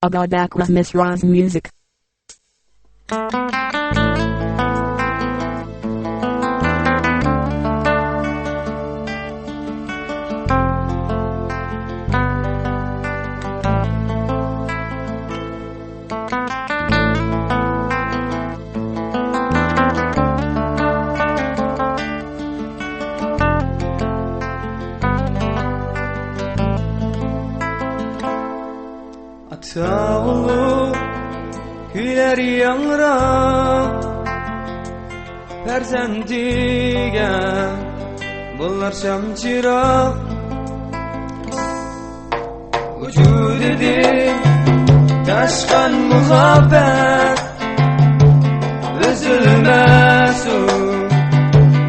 Abadakra Misra's music. Atağlı güler yanra Perzendiga bunlar şamçıra Vücud edip taşkan muhabbet Üzülmez o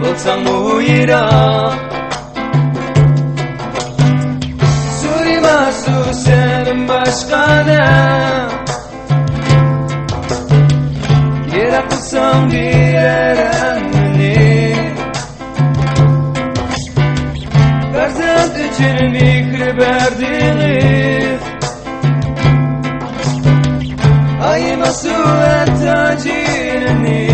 bulsam uyra Surimasu senin başkana Yere kılsam bir eremini Ferzent için mikri verdiğiniz Ayıması et tacilini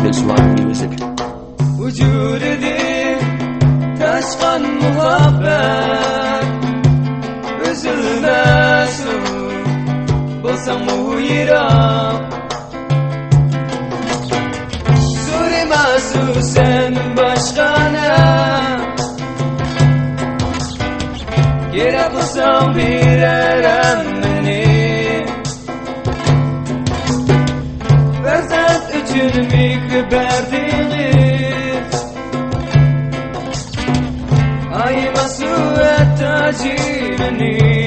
Misra music. Vücud edip taşkan muhabbet Üzülmez bulsam uyra Surimasu sen başkana Yere bulsam bir eremini Ferzent için mikri verdiğiniz Ayıması et tacilini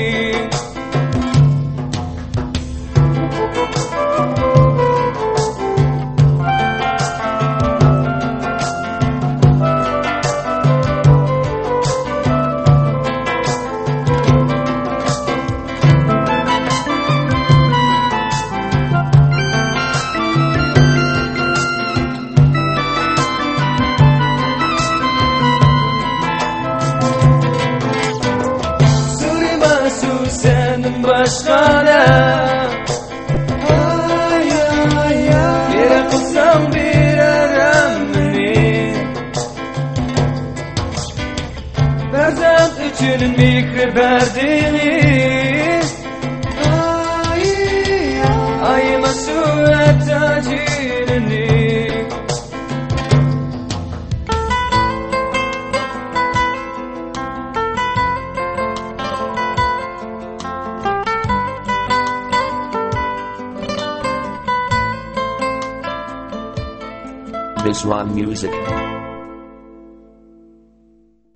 Başkana Yere kılsam bir eremini Ferzent için mikri verdiğiniz Ayıması et tacilini Misra music.